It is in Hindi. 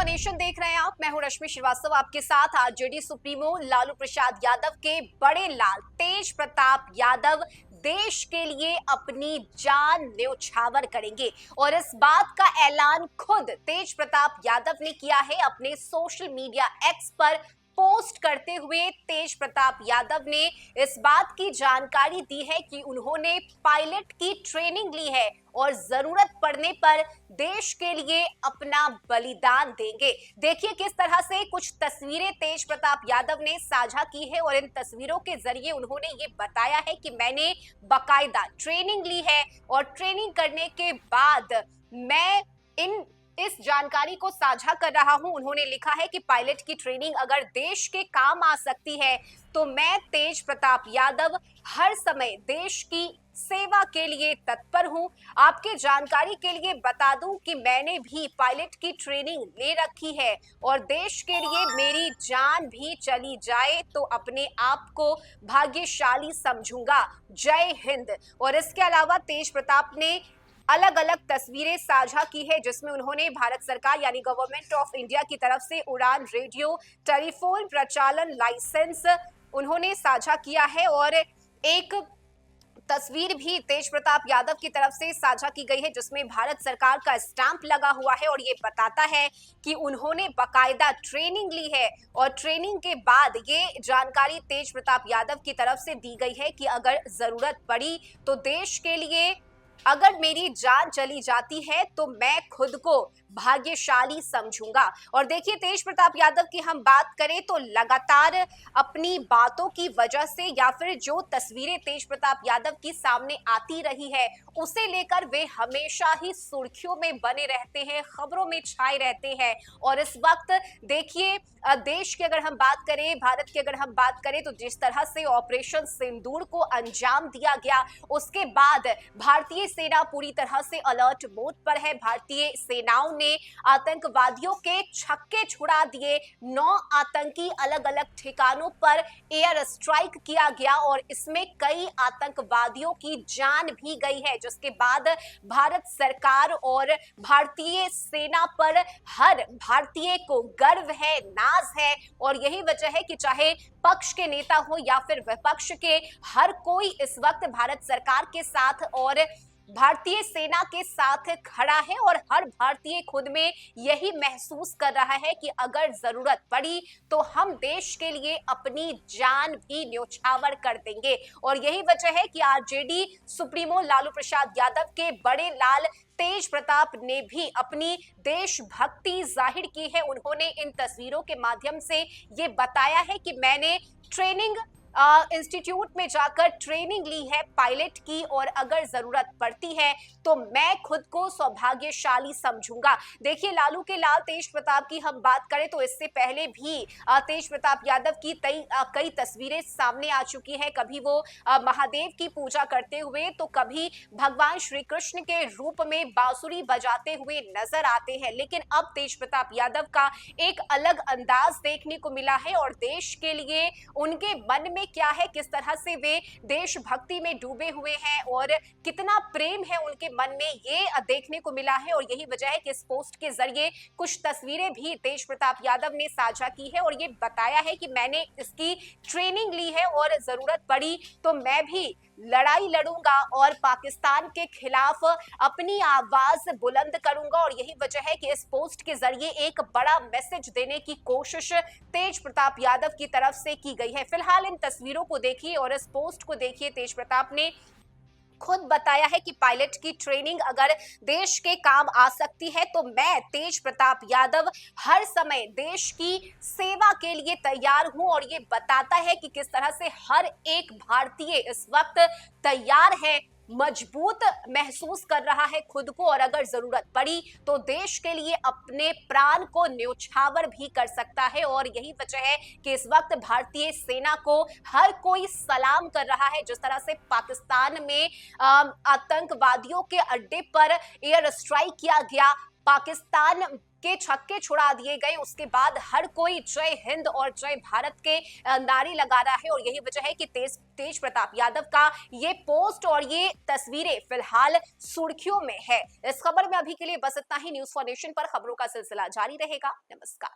इंडिया नेशन देख रहे हैं आप। मैं हूं रश्मि श्रीवास्तव आपके साथ। आरजेडी सुप्रीमो लालू प्रसाद यादव के बड़े लाल तेज प्रताप यादव देश के लिए अपनी जान न्यौछावर करेंगे और इस बात का ऐलान खुद तेज प्रताप यादव ने किया है। अपने सोशल मीडिया एक्स पर पोस्ट करते हुए तेज प्रताप यादव ने इस बात की जानकारी दी है कि उन्होंने पायलट की ट्रेनिंग ली है और जरूरत पड़ने पर देश के लिए अपना बलिदान देंगे। देखिए किस तरह से कुछ तस्वीरें तेज प्रताप यादव ने साझा की है और इन तस्वीरों के जरिए उन्होंने ये बताया है कि मैंने बाकायदा ट्रेनिंग ली है और ट्रेनिंग करने के बाद मैं इस जानकारी को साझा कर रहा हूं। उन्होंने लिखा है कि पायलट की ट्रेनिंग अगर देश के काम आ सकती है तो मैं तेज प्रताप यादव हर समय देश की सेवा के लिए तत्पर हूं। आपके जानकारी के लिए बता दूं कि मैंने भी पायलट की ट्रेनिंग ले रखी है और देश के लिए मेरी जान भी चली जाए तो अपने आप को भाग्यशाली समझूंगा। जय हिंद। और इसके अलावा तेज प्रताप ने अलग अलग तस्वीरें साझा की है जिसमें उन्होंने भारत सरकार यानी गवर्नमेंट ऑफ इंडिया की तरफ से उड़ान रेडियो टेलीफोन प्रचालन लाइसेंस उन्होंने साझा किया है और एक तस्वीर भी तेज प्रताप यादव की तरफ से साझा की गई है जिसमें भारत सरकार का स्टैंप लगा हुआ है और ये बताता है कि उन्होंने बाकायदा ट्रेनिंग ली है और ट्रेनिंग के बाद ये जानकारी तेज प्रताप यादव की तरफ से दी गई है कि अगर जरूरत पड़ी तो देश के लिए अगर मेरी जान चली जाती है तो मैं खुद को भाग्यशाली समझूंगा। और देखिए तेज प्रताप यादव की हम बात करें तो लगातार अपनी बातों की वजह से या फिर जो तस्वीरें तेज प्रताप यादव की सामने आती रही है उसे लेकर वे हमेशा ही सुर्खियों में बने रहते हैं, खबरों में छाए रहते हैं। और इस वक्त देखिए देश की अगर हम बात करें, भारत की अगर हम बात करें तो जिस तरह से ऑपरेशन सिंदूर को अंजाम दिया गया उसके बाद भारतीय सेना पूरी तरह से अलर्ट मोड पर है। भारतीय सेनाओं ने आतंकवादियों के छक्के छुड़ा दिए। 9 आतंकी अलग अलग ठिकानों पर एयर स्ट्राइक किया गया और इसमें कई आतंकवादियों की जान भी गई है जिसके बाद भारत सरकार और भारतीय सेना पर हर भारतीय को गर्व है, नाज है। और यही वजह है कि चाहे पक्ष के नेता हो या फिर विपक्ष के, हर कोई इस वक्त भारत सरकार के साथ और भारतीय सेना के साथ खड़ा है और हर भारतीय खुद में यही महसूस कर रहा है कि अगर जरूरत पड़ी तो हम देश के लिए अपनी जान भी न्यौछावर कर देंगे। और यही वजह है कि आरजेडी सुप्रीमो लालू प्रसाद यादव के बड़े लाल तेज प्रताप ने भी अपनी देशभक्ति जाहिर की है। उन्होंने इन तस्वीरों के माध्यम से ये बताया है कि मैंने ट्रेनिंग इंस्टीट्यूट में जाकर ट्रेनिंग ली है पायलट की और अगर जरूरत पड़ती है तो मैं खुद को सौभाग्यशाली समझूंगा। देखिए लालू के लाल तेज प्रताप की हम बात करें तो इससे पहले भी तेज प्रताप यादव की कई तस्वीरें सामने आ चुकी है। कभी वो महादेव की पूजा करते हुए तो कभी भगवान श्री कृष्ण के रूप में बांसुरी बजाते हुए नजर आते हैं। लेकिन अब तेज प्रताप यादव का एक अलग अंदाज देखने को मिला है और देश के लिए उनके मन में क्या है, किस तरह से वे देशभक्ति में डूबे हुए हैं और कितना प्रेम है उनके मन में, ये देखने को मिला है। और यही वजह है कि इस पोस्ट के जरिए कुछ तस्वीरें भी तेज प्रताप यादव ने साझा की है और ये बताया है कि मैंने इसकी ट्रेनिंग ली है और जरूरत पड़ी तो मैं भी लड़ाई लड़ूंगा और पाकिस्तान के खिलाफ अपनी आवाज बुलंद करूंगा। और यही वजह है कि इस पोस्ट के जरिए एक बड़ा मैसेज देने की कोशिश तेज प्रताप यादव की तरफ से की गई है। फिलहाल इन तस्वीरों को देखिए और इस पोस्ट को देखिए। तेज प्रताप ने खुद बताया है कि पायलट की ट्रेनिंग अगर देश के काम आ सकती है तो मैं तेज प्रताप यादव हर समय देश की सेवा के लिए तैयार हूं। और ये बताता है कि किस तरह से हर एक भारतीय इस वक्त तैयार है, मजबूत महसूस कर रहा है खुद को और अगर जरूरत पड़ी तो देश के लिए अपने प्राण को न्यौछावर भी कर सकता है। और यही वजह है कि इस वक्त भारतीय सेना को हर कोई सलाम कर रहा है। जिस तरह से पाकिस्तान में आतंकवादियों के अड्डे पर एयर स्ट्राइक किया गया, पाकिस्तान के छक्के छुड़ा दिए गए, उसके बाद हर कोई जय हिंद और जय भारत के नारे लगा रहा है। और यही वजह है कि तेज प्रताप यादव का ये पोस्ट और ये तस्वीरें फिलहाल सुर्खियों में है। इस खबर में अभी के लिए बस इतना ही। न्यूज़ फॉर नेशन पर खबरों का सिलसिला जारी रहेगा। नमस्कार।